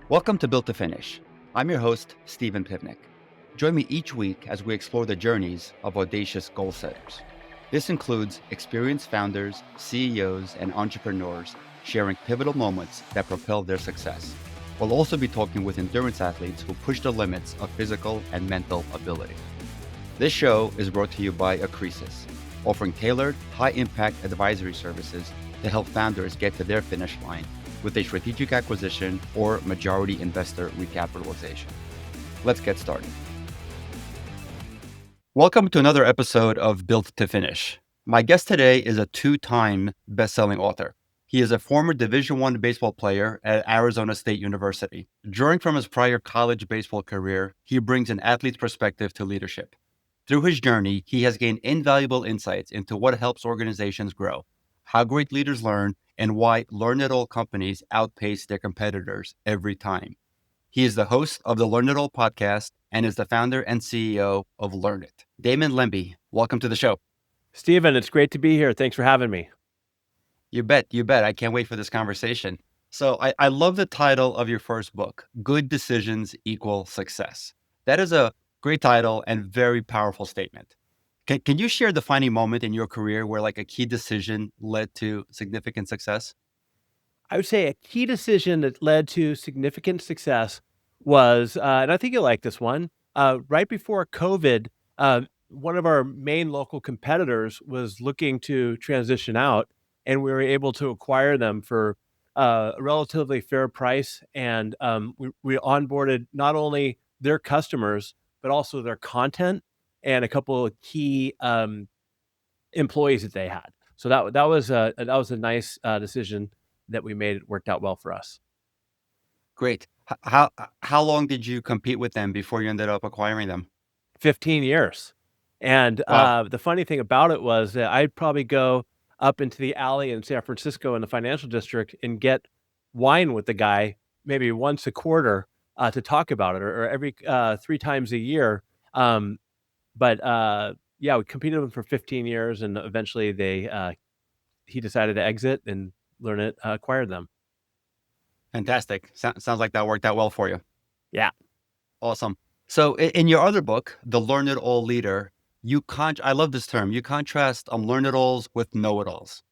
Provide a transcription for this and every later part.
Welcome to Built to Finish. I'm your host, Lembi and Pivnik. Join me each week as we explore the journeys of audacious goal setters. This includes experienced founders, CEOs, and entrepreneurs sharing pivotal moments that propel their success. We'll also be talking with endurance athletes who push the limits of physical and mental ability. This show is brought to you by Acresis, offering tailored, high-impact advisory services to help founders get to their finish line with a strategic acquisition or majority investor recapitalization. Let's get started. Welcome to another episode of Built to Finish. My guest today is a two-time best-selling author. He is a former Division I baseball player at Arizona State University. Drawing from his prior college baseball career, he brings an athlete's perspective to leadership. Through his journey, he has gained invaluable insights into what helps organizations grow, how great leaders learn, and why Learnit companies outpace their competitors every time. He is the host of the Learnit podcast and is the founder and CEO of Learnit. Damon Lembi, welcome to the show. Stephen, it's great to be here. Thanks for having me. You bet. I can't wait for this conversation. So I love the title of your first book, Good Decisions Equal Success. That is a great title and very powerful statement. Can you share a defining moment in your career where a key decision led to significant success? I would say a key decision that led to significant success was, and I think you'll like this one, right before COVID, one of our main local competitors was looking to transition out, and we were able to acquire them for a relatively fair price. And we onboarded not only their customers, but also their content and a couple of key employees that they had. So that was a nice decision that we made. It worked out well for us. Great. How long did you compete with them before you ended up acquiring them? 15 years. And Wow. the funny thing about it was that I'd probably go up into the alley in San Francisco in the financial district and get wine with the guy maybe once a quarter to talk about it, or every 3 times a year. Um, but yeah, we competed with him for 15 years, and eventually he decided to exit, and Learnit acquired them. Fantastic. Sounds like that worked out well for you. Yeah. Awesome. So in your other book, The Learn It All Leader, I love this term. You contrast learn it alls with know it alls.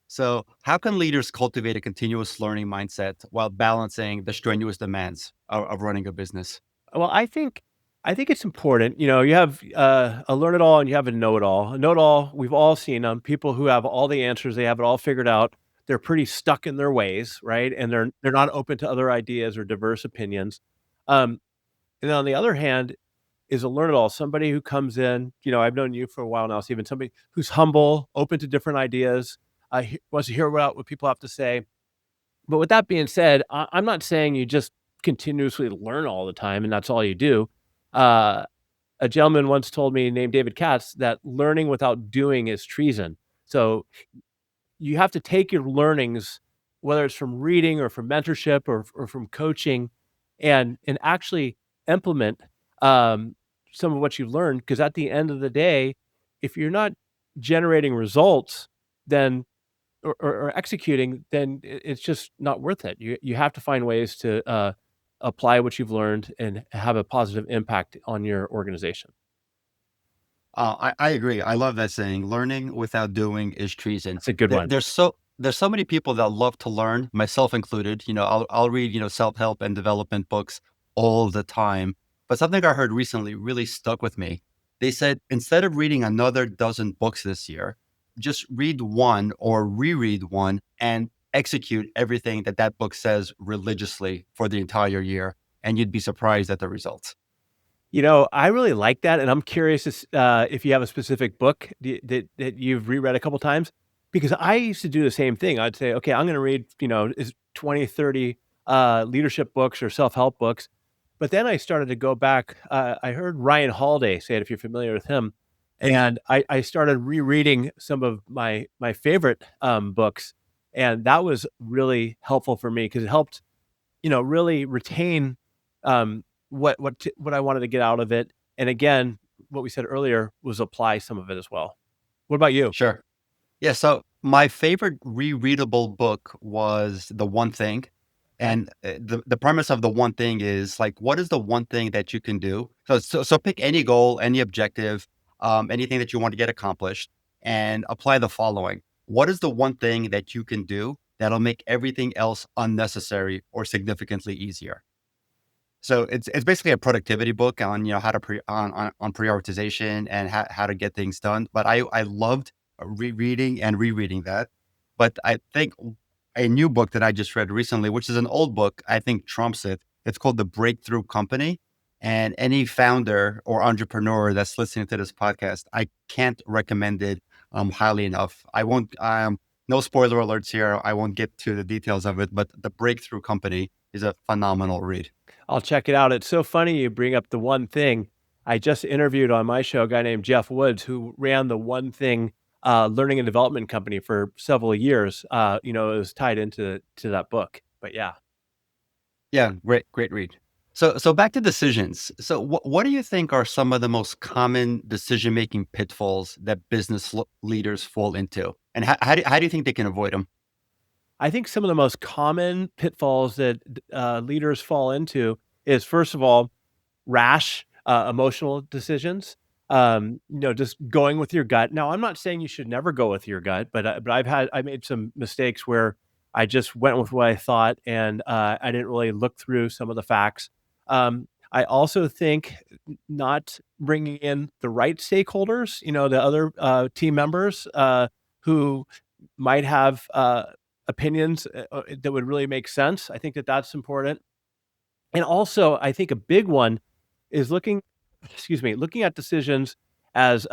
So how can leaders cultivate a continuous learning mindset while balancing the strenuous demands of running a business? Well, I think it's important. You have a learn it all and you have a know it all. A know it all, we've all seen them. People who have all the answers, they have it all figured out. They're pretty stuck in their ways, right? And they're not open to other ideas or diverse opinions. Um, and then on the other hand, is a learn it all, somebody who comes in. I've known you for a while now, Stephen. Somebody who's humble, open to different ideas, wants to hear what people have to say. But with that being said, I'm not saying you just continuously learn all the time and that's all you do. Uh, a gentleman once told me, named David Katz, that learning without doing is treason. So you have to take your learnings, whether it's from reading or from mentorship or from coaching, and actually implement some of what you've learned. Because at the end of the day, if you're not generating results, then or executing, then it's just not worth it. You have to find ways to apply what you've learned and have a positive impact on your organization. I agree. I love that saying. Learning without doing is treason. That's a good one. There's so many people that love to learn, myself included. I'll read self-help and development books all the time. But something I heard recently really stuck with me. They said instead of reading another dozen books this year, just read one or reread one and execute everything that book says religiously for the entire year, and you'd be surprised at the results. I really like that, and I'm curious if you have a specific book that you've reread a couple times, because I used to do the same thing. I'd say, okay, I'm going to read, is 20, 30 leadership books or self-help books. But then I started to go back. I heard Ryan Holiday say it, if you're familiar with him. And I started rereading some of my favorite books. And that was really helpful for me because it helped, really retain what I wanted to get out of it. And again, what we said earlier was apply some of it as well. What about you? Sure. Yeah. So my favorite rereadable book was The One Thing. Okay. And the premise of the one thing is like, what is the one thing that you can do? So pick any goal, any objective, anything that you want to get accomplished, and apply the following. What is the one thing that you can do that'll make everything else unnecessary or significantly easier? So it's basically a productivity book on how to on prioritization and how to get things done. But I loved rereading and rereading that. But I think a new book that I just read recently, which is an old book, I think trumps it. It's called The Breakthrough Company. And any founder or entrepreneur that's listening to this podcast, I can't recommend it highly enough. I won't. No spoiler alerts here. I won't get to the details of it. But The Breakthrough Company is a phenomenal read. I'll check it out. It's so funny you bring up the one thing. I just interviewed on my show a guy named Jeff Woods who ran the one thing learning and development company for several years. It was tied into that book. But yeah. Yeah, great read. So back to decisions. So what do you think are some of the most common decision-making pitfalls that business leaders fall into? And how do you think they can avoid them? I think some of the most common pitfalls that leaders fall into is, first of all, rash, emotional decisions. Just going with your gut. Now, I'm not saying you should never go with your gut, but I made some mistakes where I just went with what I thought, and I didn't really look through some of the facts. I also think not bringing in the right stakeholders, the other team members who might have opinions that would really make sense. I think that that's important. And also, I think a big one is looking at decisions as,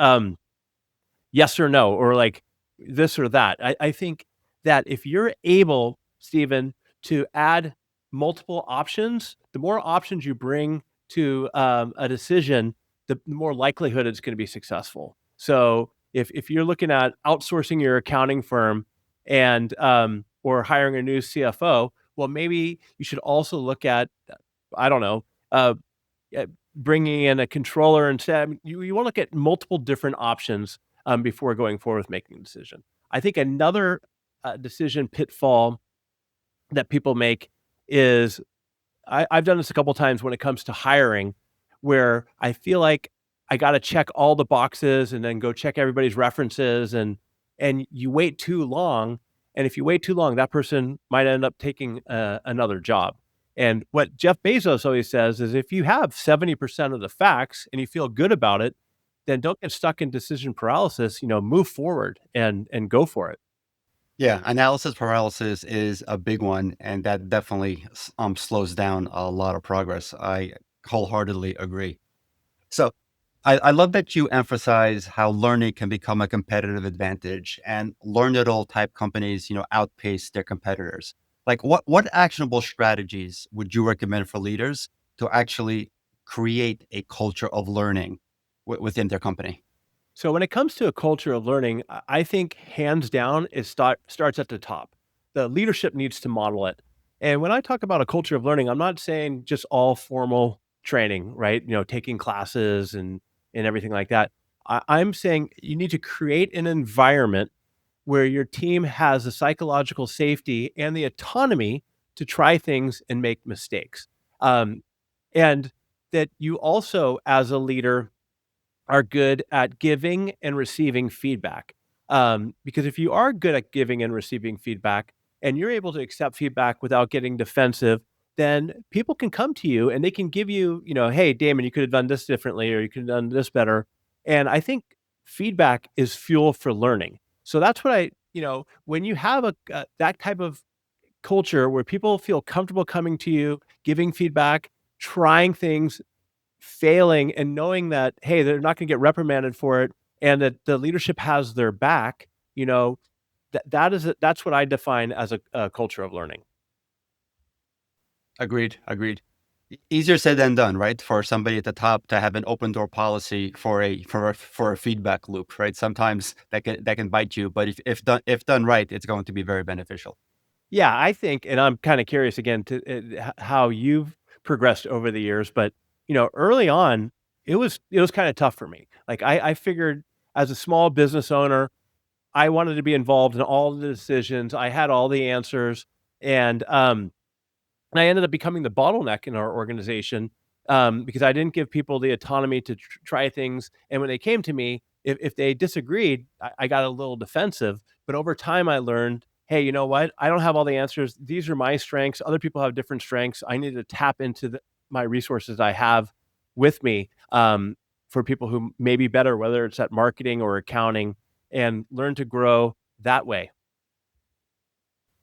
yes or no, or like this or that. I think that if you're able, Stephen, to add multiple options, the more options you bring to a decision, the more likelihood it's going to be successful. So if you're looking at outsourcing your accounting firm and or hiring a new CFO, well, maybe you should also look at, I don't know, bringing in a controller instead. I mean, you want to look at multiple different options before going forward with making a decision. I think another decision pitfall that people make is I've done this a couple times when it comes to hiring, where I feel like I got to check all the boxes and then go check everybody's references, and you wait too long. And if you wait too long, that person might end up taking another job. And what Jeff Bezos always says is if you have 70% of the facts and you feel good about it, then don't get stuck in decision paralysis, move forward and go for it. Yeah, analysis paralysis is a big one, and that definitely slows down a lot of progress. I wholeheartedly agree. So I love that you emphasize how learning can become a competitive advantage and learn it all type companies, outpace their competitors. Like what actionable strategies would you recommend for leaders to actually create a culture of learning within their company? So when it comes to a culture of learning, I think hands down it starts at the top. The leadership needs to model it. And when I talk about a culture of learning, I'm not saying just all formal training, right? Taking classes and everything like that. I'm saying you need to create an environment where your team has the psychological safety and the autonomy to try things and make mistakes. Um, and that you also, as a leader, are good at giving and receiving feedback. Because if you are good at giving and receiving feedback and you're able to accept feedback without getting defensive, then people can come to you and they can give you, hey, Damon, you could have done this differently or you could have done this better. And I think feedback is fuel for learning. So that's what when you have that type of culture where people feel comfortable coming to you, giving feedback, trying things, failing and knowing that, hey, they're not gonna get reprimanded for it and that the leadership has their back, that's what I define as a culture of learning. Agreed. Easier said than done, right? For somebody at the top to have an open door policy for a feedback loop, right? Sometimes that can bite you, but if done right, it's going to be very beneficial. Yeah, I think, and I'm kinda curious again to how you've progressed over the years, but, early on, it was kinda tough for me. Like, I figured as a small business owner, I wanted to be involved in all the decisions, I had all the answers, and, And I ended up becoming the bottleneck in our organization, because I didn't give people the autonomy to try things. And when they came to me, if they disagreed, I got a little defensive. But over time, I learned, hey, you know what? I don't have all the answers. These are my strengths. Other people have different strengths. I need to tap into my resources I have with me, for people who may be better, whether it's at marketing or accounting, and learn to grow that way.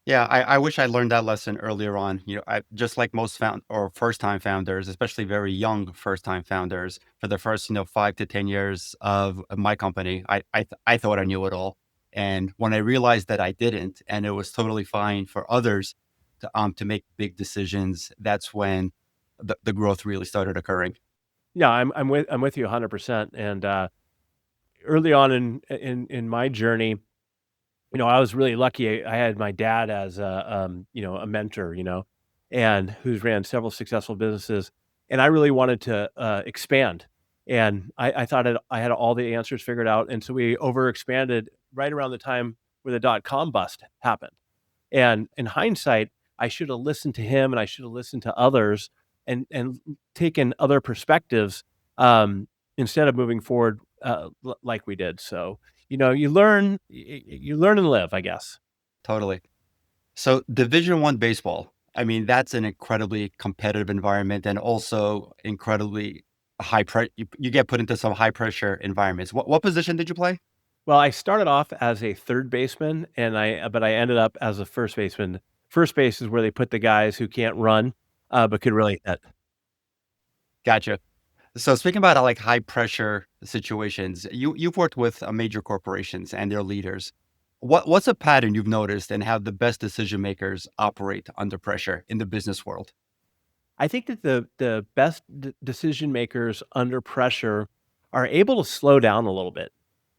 Yeah, I wish I learned that lesson earlier on. Just like most found or first time founders, especially very young first time founders, for the first 5 to 10 years of my company, I thought I knew it all, and when I realized that I didn't, and it was totally fine for others to make big decisions, that's when the growth really started occurring. Yeah, I'm with you 100%. And early on in my journey, I was really lucky. I had my dad as a mentor, and who's ran several successful businesses. And I really wanted to expand. And I thought I had all the answers figured out. And so we overexpanded right around the time where the dot-com bust happened. And in hindsight, I should have listened to him and I should have listened to others and taken other perspectives, instead of moving forward, like we did. So, you learn and live, I guess. Totally. So Division One baseball, I mean, that's an incredibly competitive environment, and also incredibly you get put into some high pressure environments. What position did you play? Well, I started off as a third baseman, but I ended up as a first baseman. First base is where they put the guys who can't run, but could really hit. Gotcha. So speaking about like high pressure situations, you've worked with major corporations and their leaders. What's a pattern you've noticed and how the best decision makers operate under pressure in the business world? I think that the best decision makers under pressure are able to slow down a little bit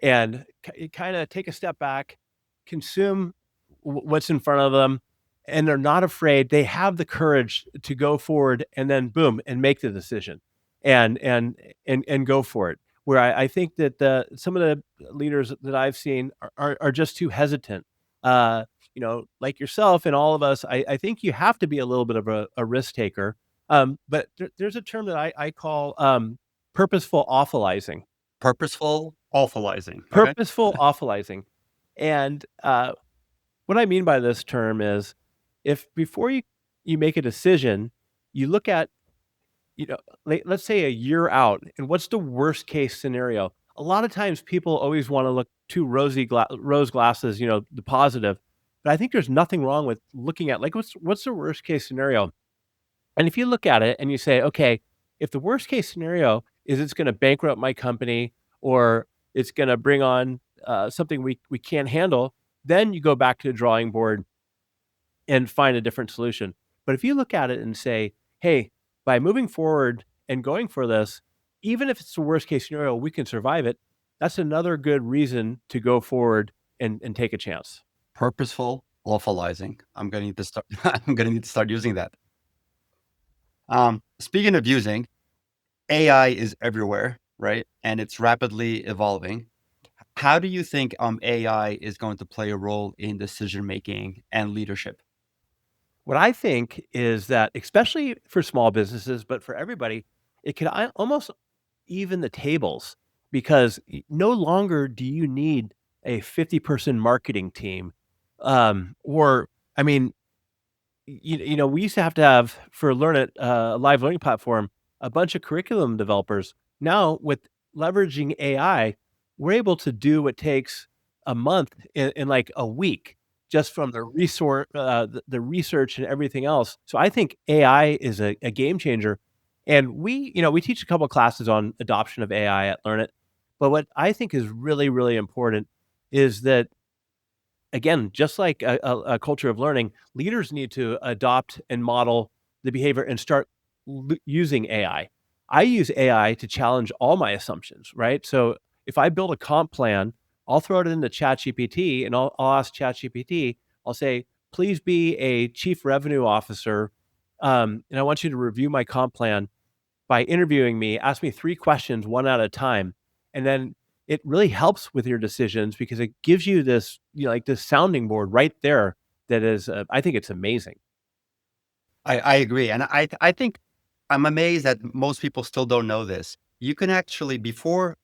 and kind of take a step back, consume what's in front of them, and they're not afraid. They have the courage to go forward and then boom and make the decision, and go for it. Where I think that some of the leaders that I've seen are just too hesitant. Like yourself and all of us, I think you have to be a little bit of a risk taker, but there's a term that I call, purposeful awfulizing. Purposeful awfulizing. Okay. Purposeful awfulizing. And, what I mean by this term is, if before you make a decision, you look at, you know, let's say a year out, and what's the worst case scenario? A lot of times people always wanna look too rose glasses, the positive, but I think there's nothing wrong with looking at, like, what's the worst case scenario? And if you look at it and you say, okay, if the worst case scenario is it's going to bankrupt my company, or it's going to bring on something we can't handle, then you go back to the drawing board and find a different solution. But if you look at it and say, hey, by moving forward and going for this, even if it's the worst case scenario, we can survive it. That's another good reason to go forward and take a chance. Purposeful awfulizing. I'm gonna need to start. I'm gonna need to start using that. Speaking of using, AI is everywhere, right? And it's rapidly evolving. How do you think AI is going to play a role in decision making and leadership? What I think is that, especially for small businesses, but for everybody, it can almost even the tables, because no longer do you need a 50-person marketing team. Or, I mean, we used to have for Learnit, a live learning platform, a bunch of curriculum developers. Now, with leveraging AI, we're able to do what takes a month in like a week, just from the research and everything else. So I think AI is a game changer, and we teach a couple of classes on adoption of AI at Learnit. But what I think is really really important is that, again, just like a culture of learning, leaders need to adopt and model the behavior and start using AI. I use AI to challenge all my assumptions, right? So if I build a comp plan, I'll throw it into ChatGPT and I'll ask ChatGPT, I'll say, please be a chief revenue officer. And I want you to review my comp plan by interviewing me, ask me 3 questions one at a time, and then it really helps with your decisions because it gives you this, like, this sounding board right there that is, I think it's amazing. I agree. And I think I'm amazed that most people still don't know this. You can actually, before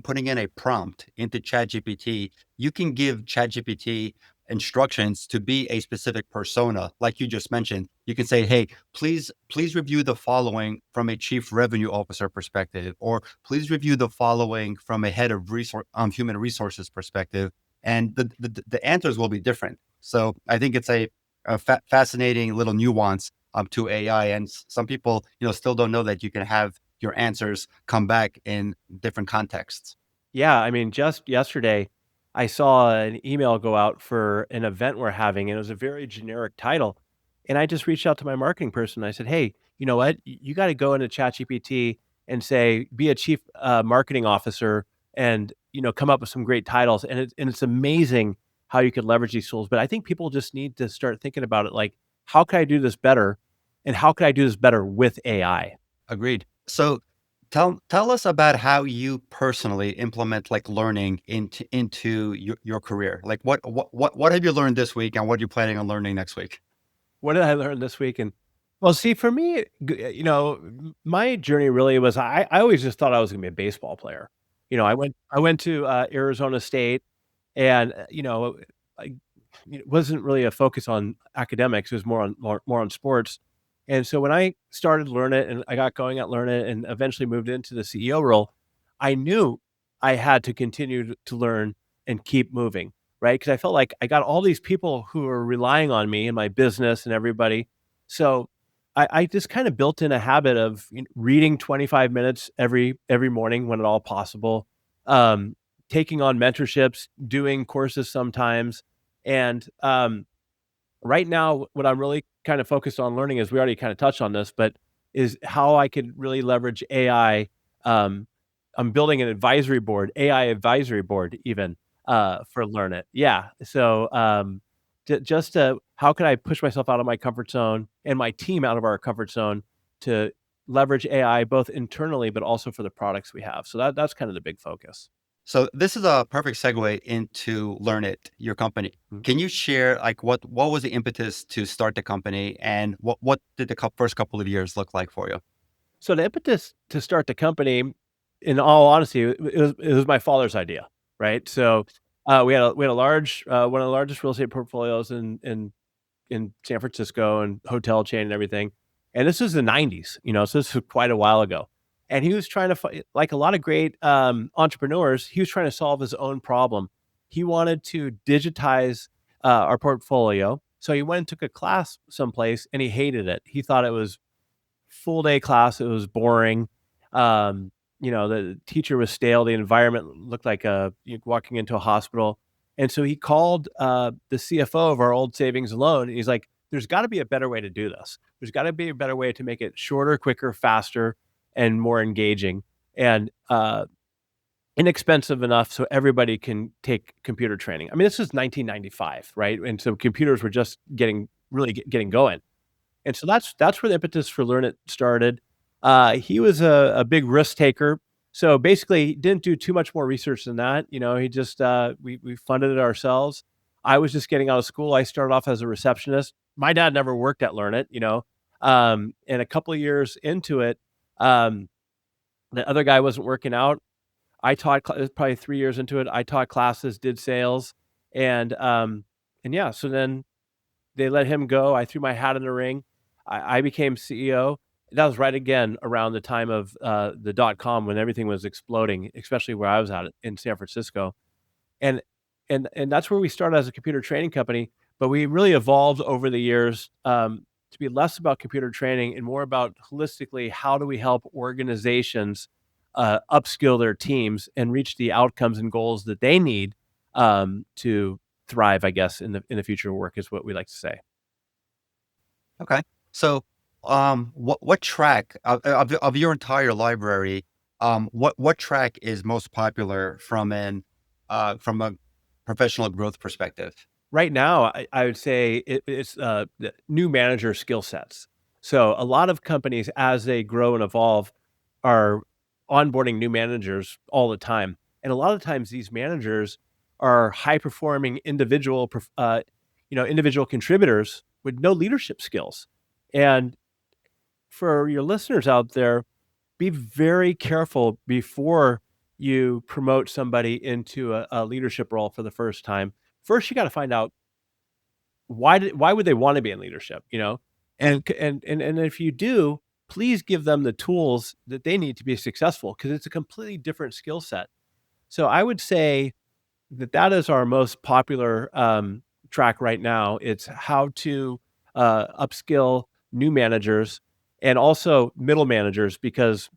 putting in a prompt into ChatGPT, you can give ChatGPT instructions to be a specific persona. Like you just mentioned, you can say, hey, please review the following from a chief revenue officer perspective, or please review the following from a head of human resources perspective. And the answers will be different. So I think it's a fascinating little nuance to AI. And some people, still don't know that you can have your answers come back in different contexts. Yeah, I mean, just yesterday, I saw an email go out for an event we're having, and it was a very generic title. And I just reached out to my marketing person. I said, "Hey, you know what? You got to go into ChatGPT and say, be a chief marketing officer, and come up with some great titles." And it's amazing how you could leverage these tools. But I think people just need to start thinking about it like, how can I do this better, and how can I do this better with AI? Agreed. So tell us about how you personally implement like learning into your career. Like what have you learned this week, and what are you planning on learning next week? What did I learn this week? And well, see, for me, my journey really was I always just thought I was gonna be a baseball player. I went to Arizona State, and I it wasn't really a focus on academics. It was more on sports. And so when I started Learnit and I got going at Learnit and eventually moved into the CEO role, I knew I had to continue to learn and keep moving, right? Because I felt like I got all these people who are relying on me and my business and everybody. So I just kind of built in a habit of reading 25 minutes every morning when at all possible, um, taking on mentorships, doing courses sometimes, and right now, what I'm really kind of focused on learning is we already kind of touched on this, but is how I could really leverage AI. Um, I'm building an advisory board, AI advisory board, even for Learnit. Yeah. So just how can I push myself out of my comfort zone and my team out of our comfort zone to leverage AI both internally but also for the products we have. So that's kind of the big focus. So this is a perfect segue into Learnit, your company. Can you share like what was the impetus to start the company, and what did the first couple of years look like for you? So the impetus to start the company, in all honesty, it was my father's idea, right? So, we had a large, one of the largest real estate portfolios in San Francisco and hotel chain and everything, and this was the '90s, so this was quite a while ago, and he was trying to like a lot of great, entrepreneurs, he was trying to solve his own problem. He wanted to digitize, our portfolio, so he went and took a class someplace, and he hated it. He thought it was full day class. It was boring. The teacher was stale. The environment looked like you walking into a hospital. And so he called the CFO of our old savings and loan. And he's like, "There's got to be a better way to do this. There's got to be a better way to make it shorter, quicker, faster, and more engaging, and inexpensive enough so everybody can take computer training." I mean, this was 1995, right? And so computers were just getting going. And so that's where the impetus for Learn It started. He was a big risk taker. So basically, he didn't do too much more research than that. He just we funded it ourselves. I was just getting out of school. I started off as a receptionist. My dad never worked at Learn It, and a couple of years into it, um, the other guy wasn't working out. I taught it was probably 3 years into it. I taught classes, did sales, and yeah. So then they let him go. I threw my hat in the ring. I became CEO. That was right again around the time of the dot com when everything was exploding, especially where I was at in San Francisco. And and that's where we started as a computer training company. But we really evolved over the years to be less about computer training and more about holistically how do we help organizations upskill their teams and reach the outcomes and goals that they need to thrive, I guess, in the future of work is what we like to say. Okay. So, what track of your entire library, what track is most popular from a professional growth perspective? Right now, I would say it's the new manager skill sets. So a lot of companies, as they grow and evolve, are onboarding new managers all the time, and a lot of times these managers are high performing individual contributors with no leadership skills. And for your listeners out there, be very careful before you promote somebody into a leadership role for the first time. First, you got to find out why would they want to be in leadership, and if you do, please give them the tools that they need to be successful because it's a completely different skill set. So I would say that is our most popular track right now. It's how to upskill new managers and also middle managers because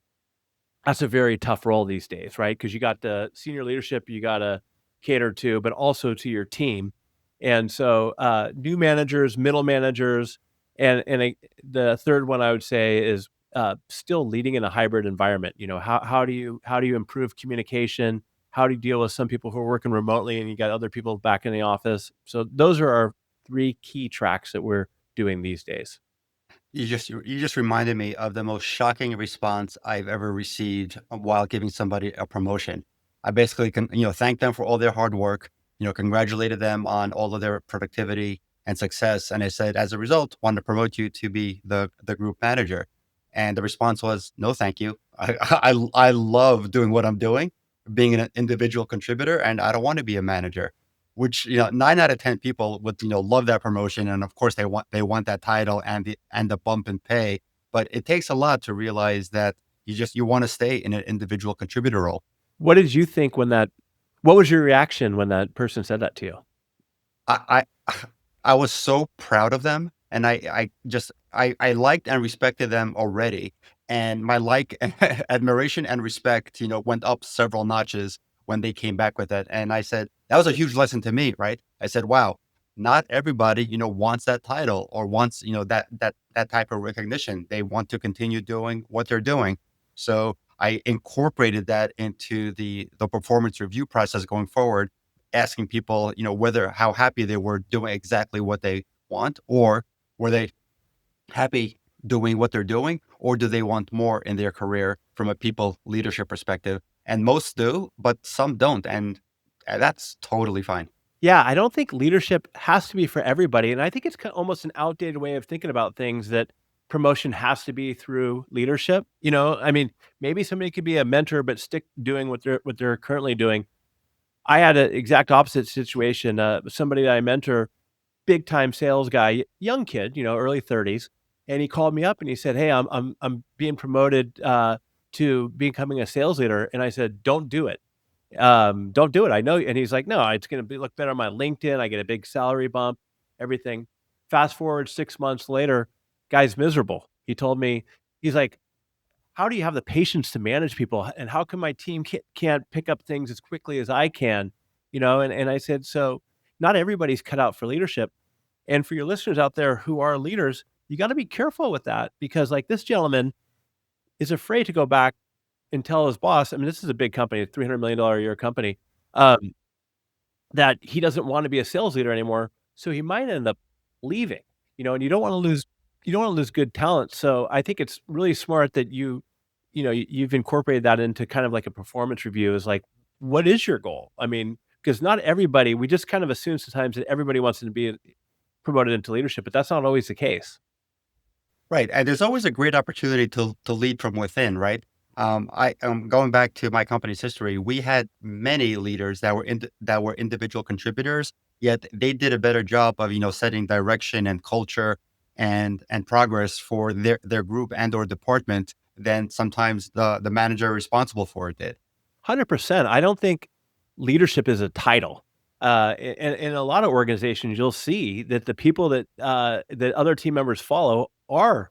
that's a very tough role these days, right? Because you got the senior leadership you gotta cater to, but also to your team. And so, new managers, middle managers, and the third one I would say is, still leading in a hybrid environment. How do you improve communication? How do you deal with some people who are working remotely and you got other people back in the office? So those are our 3 key tracks that we're doing these days. You just reminded me of the most shocking response I've ever received while giving somebody a promotion. I basically thanked them for all their hard work, congratulated them on all of their productivity and success. And I said, as a result, want to promote you to be the group manager. And the response was, no, thank you. I love doing what I'm doing, being an individual contributor, and I don't want to be a manager. Which 9 out of 10 people would love that promotion, and of course they want that title and the bump in pay. But it takes a lot to realize that you want to stay in an individual contributor role. What did you think what was your reaction when that person said that to you? I I was so proud of them, and I liked and respected them already, and my admiration and respect, went up several notches when they came back with it. And I said that was a huge lesson to me, right? I said, "Wow, not everybody, wants that title or wants, that type of recognition. They want to continue doing what they're doing." So I incorporated that into the performance review process going forward, asking people, whether how happy they were doing exactly what they want, or were they happy doing what they're doing, or do they want more in their career from a people leadership perspective? And most do, but some don't. And that's totally fine. Yeah, I don't think leadership has to be for everybody, and I think it's almost an outdated way of thinking about things that promotion has to be through leadership. I mean, maybe somebody could be a mentor but stick doing what they're currently doing. I had an exact opposite situation. Somebody that I mentor, big time sales guy, young kid, early 30s, and he called me up and he said, "Hey, I'm being promoted to becoming a sales leader," and I said, "Don't do it. Don't do it. I know." And he's like, "No, it's going to look better on my LinkedIn. I get a big salary bump, everything." Fast forward 6 months later, guy's miserable. He told me, he's like, "How do you have the patience to manage people? And how come my team can't pick up things as quickly as I can?" And I said, "So not everybody's cut out for leadership. And for your listeners out there who are leaders, you got to be careful with that because, like, this gentleman is afraid to go back and tell his boss. I mean, this is a big company, a $300 million a year company, um, that he doesn't want to be a sales leader anymore. So he might end up leaving, and you don't want to lose good talent. So I think it's really smart that you've incorporated that into kind of like a performance review is like, what is your goal? I mean, because not everybody, we just kind of assume sometimes that everybody wants to be promoted into leadership, but that's not always the case. Right, and there's always a great opportunity to lead from within, right? I going back to my company's history. We had many leaders that were individual contributors, yet they did a better job of setting direction and culture and progress for their group and or department than sometimes the manager responsible for it did. 100%. I don't think leadership is a title. In a lot of organizations, you'll see that the people that other team members follow are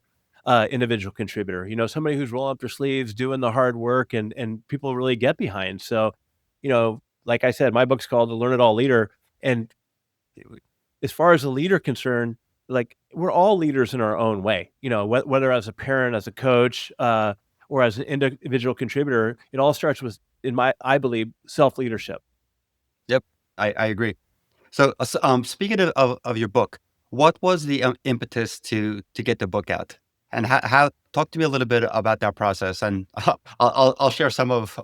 individual contributor. Somebody who's rolling up their sleeves, doing the hard work, and people really get behind. So, like I said, my book's called The Learn It All Leader, and as far as the leader concerned, like we're all leaders in our own way. Whether as a parent, as a coach, or as an individual contributor, it all starts with, I believe, self leadership. Yep, I agree. So, speaking of your book, what was the impetus to get the book out, and how talk to me a little bit about that process, and I'll share some of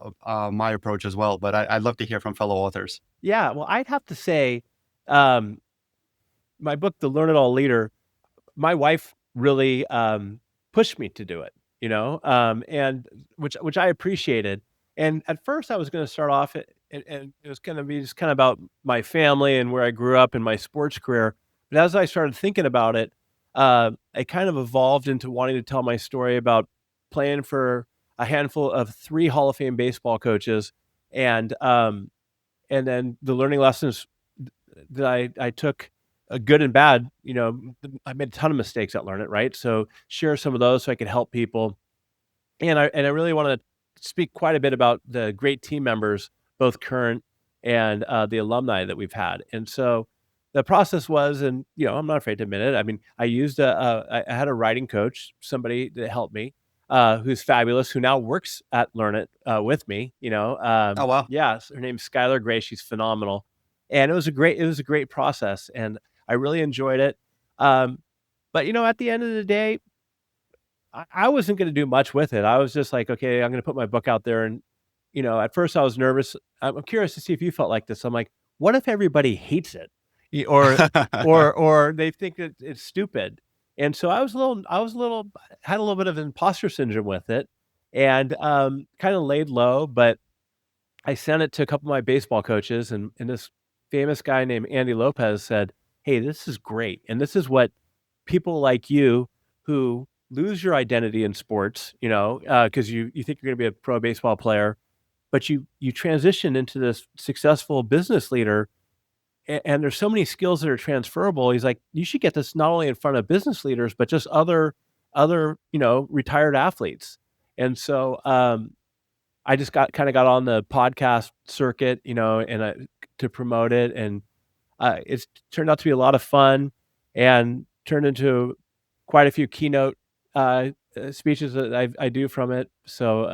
my approach as well. But I'd love to hear from fellow authors. Yeah, well, I'd have to say, um, my book, The Learn It All Leader. My wife really pushed me to do it, and which I appreciated. And at first, I was going to start off and it was going to be just kind of about my family and where I grew up and my sports career. But as I started thinking about it, it kind of evolved into wanting to tell my story about playing for a handful of 3 Hall of Fame baseball coaches, and um, and then the learning lessons that I took, good and bad. I made a ton of mistakes at Learn It, right? So share some of those so I could help people. And I really wanna speak quite a bit about the great team members, both current and, the alumni that we've had. And so the process was, and, I'm not afraid to admit it, I mean, I had a writing coach, somebody that helped me, who's fabulous, who now works at Learn It, with me, Oh, wow. yeah, her name's Skylar Gray, she's phenomenal. And it was a great process, and I really enjoyed it. But, at the end of the day, I wasn't gonna do much with it. I was just like, "Okay, I'm gonna put my book out there," and, at first I was nervous. I'm curious to see if you felt like this. I'm like, "What if everybody hates it?" Y or they think that it's stupid? And so I was a little had a little bit of imposter syndrome with it, and, kinda laid low, but I sent it to a couple of my baseball coaches, and this famous guy named Andy Lopez said, "Hey, this is great, and this is what people like you who lose your identity in sports, because you think you're gonna be a pro baseball player, but you transition into this successful business leader, and there's so many skills that are transferable." He's like, "You should get this not only in front of business leaders, but just other, retired athletes." And so, I just got on the podcast circuit, and to promote it, and it's turned out to be a lot of fun and turned into quite a few keynote speeches that I do from it. So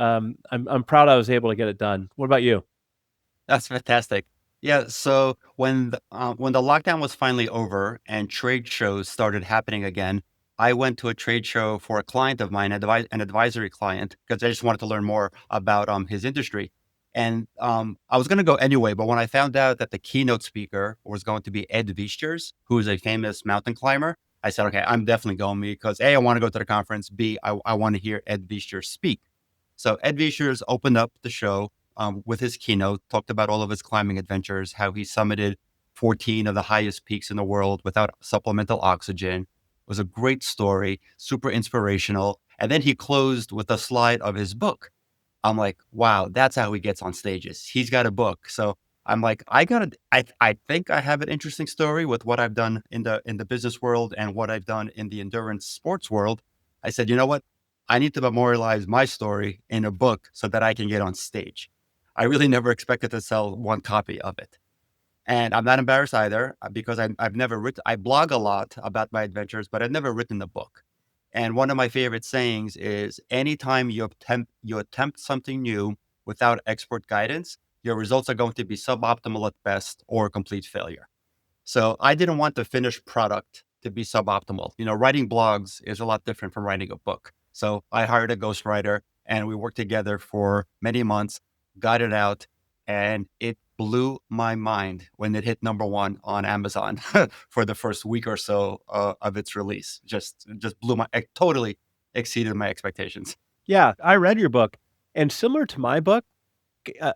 I'm proud I was able to get it done. What about you? That's fantastic. Yeah, so when the lockdown was finally over and trade shows started happening again, I went to a trade show for a client of mine, an advisory client, because I just wanted to learn more about his industry. And I was going to go anyway, but when I found out that the keynote speaker was going to be Ed Viesturs, who is a famous mountain climber, I said, okay, I'm definitely going because A, I want to go to the conference. B, I want to hear Ed Viesturs speak. So Ed Viesturs opened up the show with his keynote, talked about all of his climbing adventures, how he summited 14 of the highest peaks in the world without supplemental oxygen. It was a great story, super inspirational. And then he closed with a slide of his book. I'm like, wow, that's how he gets on stages. He's got a book. So I'm like, I think I have an interesting story with what I've done in the business world and what I've done in the endurance sports world. I said, you know what? I need to memorialize my story in a book so that I can get on stage. I really never expected to sell one copy of it. And I'm not embarrassed either because I've never written, I blog a lot about my adventures, but I've never written a book. And one of my favorite sayings is anytime you attempt something new without expert guidance, your results are going to be suboptimal at best or a complete failure. So I didn't want the finished product to be suboptimal. Writing blogs is a lot different from writing a book. So I hired a ghostwriter and we worked together for many months, got it out, and it blew my mind when it hit number one on Amazon for the first week or so of its release. Just it totally exceeded my expectations. Yeah, I read your book, and similar to my book, uh,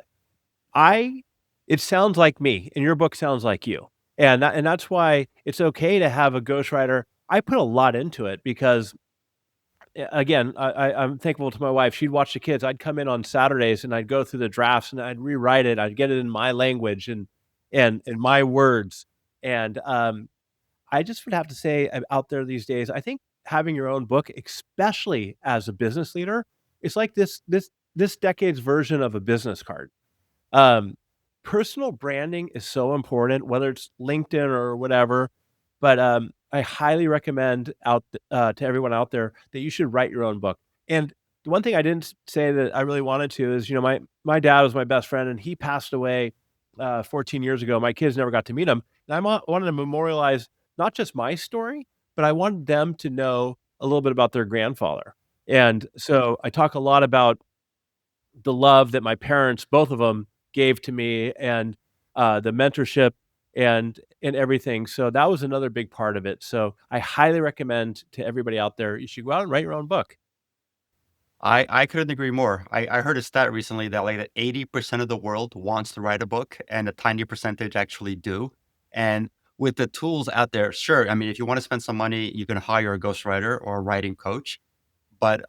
I it sounds like me, and your book sounds like you, and that's why it's okay to have a ghostwriter. I put a lot into it because, again, I'm thankful to my wife. She'd watch the kids. I'd come in on Saturdays, and I'd go through the drafts, and I'd rewrite it. I'd get it in my language and in my words, and, I just would have to say, out there these days, I think having your own book, especially as a business leader, is like this decade's version of a business card. Um, Personal branding is so important, whether it's LinkedIn or whatever, but, I highly recommend to everyone out there that you should write your own book. And the one thing I didn't say that I really wanted to is, my dad was my best friend, and he passed away, 14 years ago. My kids never got to meet him, and wanted to memorialize not just my story, but I wanted them to know a little bit about their grandfather. And so I talk a lot about the love that my parents, both of them, gave to me, and the mentorship and everything. So that was another big part of it. So I highly recommend to everybody out there, you should go out and write your own book. I couldn't agree more. I heard a stat recently that like that 80% of the world wants to write a book and a tiny percentage actually do. And with the tools out there, sure. I mean, if you want to spend some money, you can hire a ghostwriter or a writing coach. But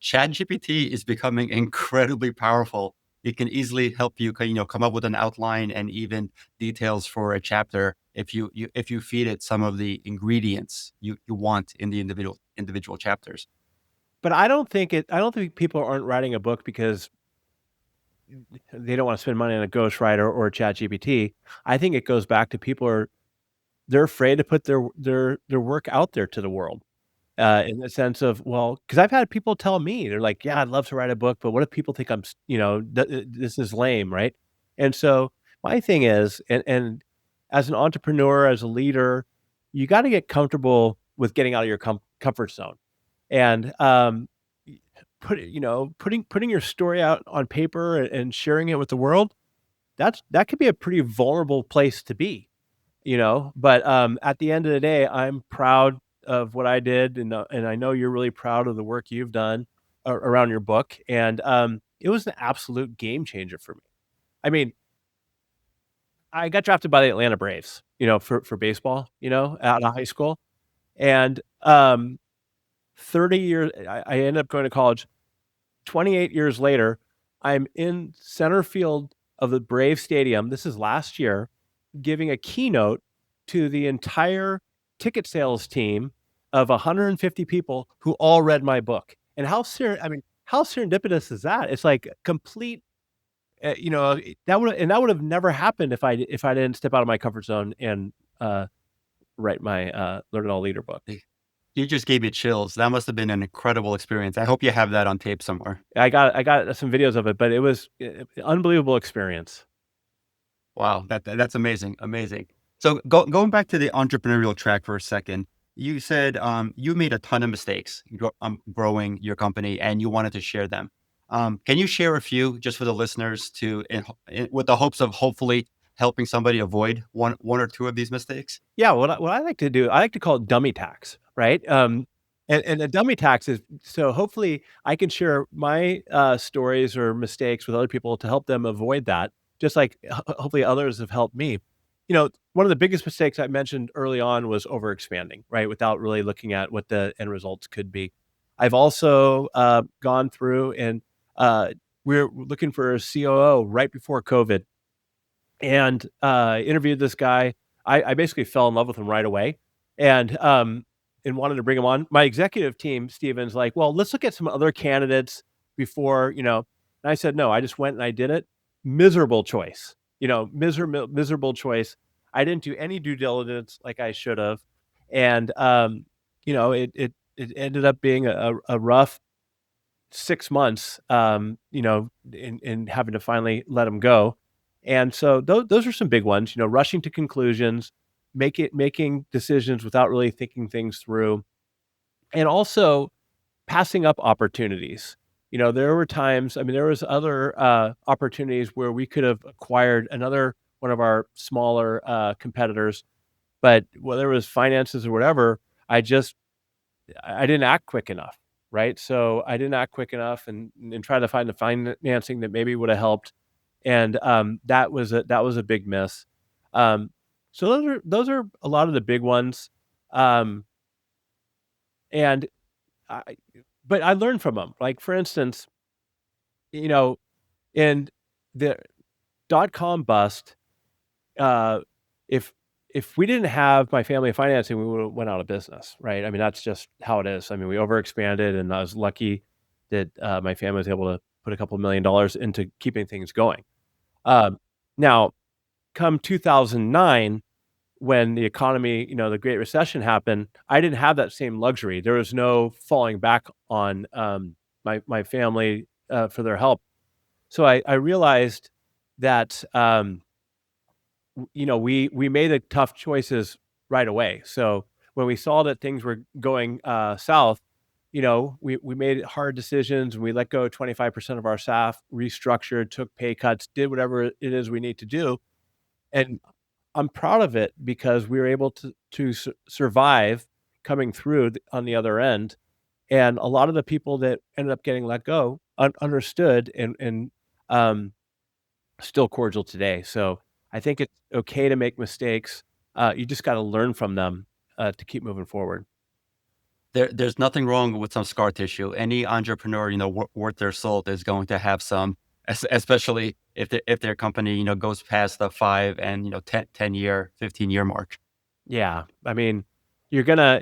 ChatGPT is becoming incredibly powerful. It can easily help you, come up with an outline and even details for a chapter if if you feed it some of the ingredients you want in the individual chapters. But I don't think people aren't writing a book because they don't want to spend money on a ghostwriter or a ChatGPT. I think it goes back to they're afraid to put their work out there to the world. In the sense of, well, because 'cause I've had people tell me, they're like, "Yeah, I'd love to write a book, but what if people think I'm s this is lame," right? And so, my thing is, and as an entrepreneur, as a leader, you gotta get comfortable with getting out of your comfort zone. And, y putting your story out on paper and sharing it with the world, that could be a pretty vulnerable place to be. But, at the end of the day, I'm proud of what I did, and I know you're really proud of the work you've done around your book, and, it was an absolute game changer for me. I mean, I got drafted by the Atlanta Braves, for baseball, out of high school, and, 30 years I ended up going to college. 28 years later, I'm in center field of the Brave Stadium, this is last year, giving a keynote to the entire ticket sales team of 150 people who all read my book. And how serendipitous is that? It's like complete, that would have never happened if I didn't step out of my comfort zone and, write my, Learn It All Leader book. You just gave me chills. That must have been an incredible experience. I hope you have that on tape somewhere. I got some videos of it, but it was unbelievable experience. Wow, that's amazing, amazing. So going back to the entrepreneurial track for a second, you said you made a ton of mistakes growing your company, and you wanted to share them. Can you share a few just for the listeners with the hopes of hopefully helping somebody avoid one or two of these mistakes? Yeah, what I like to do, I like to call it dummy tax, right? And a dummy tax is so hopefully I can share my, stories or mistakes with other people to help them avoid that, just like hopefully others have helped me. One of the biggest mistakes I mentioned early on was overexpanding, right? Without really looking at what the end results could be. I've also, gone through and, we're looking for a COO right before COVID and interviewed this guy. I basically fell in love with him right away, and and wanted to bring him on. My executive team, Steven's like, well, let's look at some other candidates before. And I said no. I just went and I did it. Miserable choice. Miserable choice. I didn't do any due diligence like I should have, and it ended up being a rough 6 months, in having to finally let him go. And so those are some big ones, rushing to conclusions, making decisions without really thinking things through, and also passing up opportunities. There were times, I mean, there was other opportunities where we could have acquired another one of our smaller competitors, but whether it was finances or whatever, I didn't act quick enough, right? So I didn't act quick enough and try to find the financing that maybe would have helped, and that was a big miss. Um, so those are a lot of the big ones, um, and I but I learned from them. Like for instance, you know, in the dot-com bust, uh, if if we didn't have my family financing, we would've went out of business, right? I mean, that's just how it is. I mean, we overexpanded, and I was lucky that, my family was able to put a couple $1,000,000 into keeping things going. Um, Now, come 2009, when the economy, the Great Recession happened, I didn't have that same luxury. There was no falling back on, my family, for their help. So I realized that, we made the tough choices right away. So when we saw that things were going south, we made hard decisions. We let go 25% of our staff, restructured, took pay cuts, did whatever it is we need to do. And I'm proud of it because we were able to survive coming through on the other end. And a lot of the people that ended up getting let go understood and um, still cordial today. So I think it's okay to make mistakes. You just got to learn from them to keep moving forward. There's nothing wrong with some scar tissue. Any entrepreneur, worth their salt is going to have some, especially if their company, goes past the 5 and, 10 year, 15-year mark. Yeah. I mean, you're gonna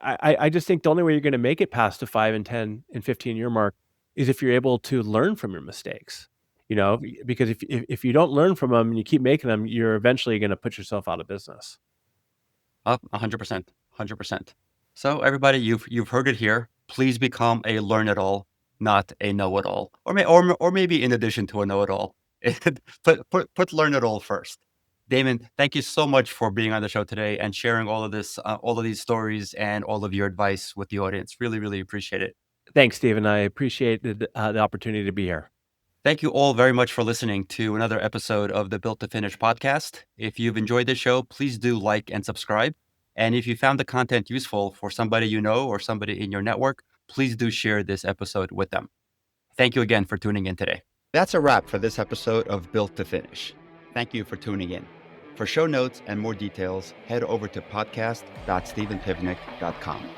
I just think the only way you're gonna make it past the 5 and 10 and 15-year mark is if you're able to learn from your mistakes, because if you don't learn from them and you keep making them, you're eventually gonna put yourself out of business. 100%, 100%. So everybody, you've heard it here. Please become a learn-it-all, not a know-it-all, or maybe in addition to a know-it-all. Put learn-it-all first. Damon, thank you so much for being on the show today and sharing all of this, all of these stories and all of your advice with the audience. Really, really appreciate it. Thanks, Stephen. I appreciate the opportunity to be here. Thank you all very much for listening to another episode of the Built to Finish podcast. If you've enjoyed this show, please do like and subscribe. And if you found the content useful for somebody you know or somebody in your network, please do share this episode with them. Thank you again for tuning in today. That's a wrap for this episode of Built to Finish. Thank you for tuning in. For show notes and more details, head over to podcast.stevenpivnik.com.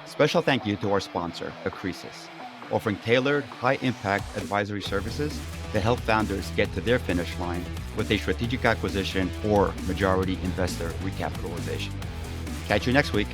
Special thank you to our sponsor, Accresis, offering tailored, high-impact advisory services that help founders get to their finish line with a strategic acquisition or majority investor recapitalization. Catch you next week.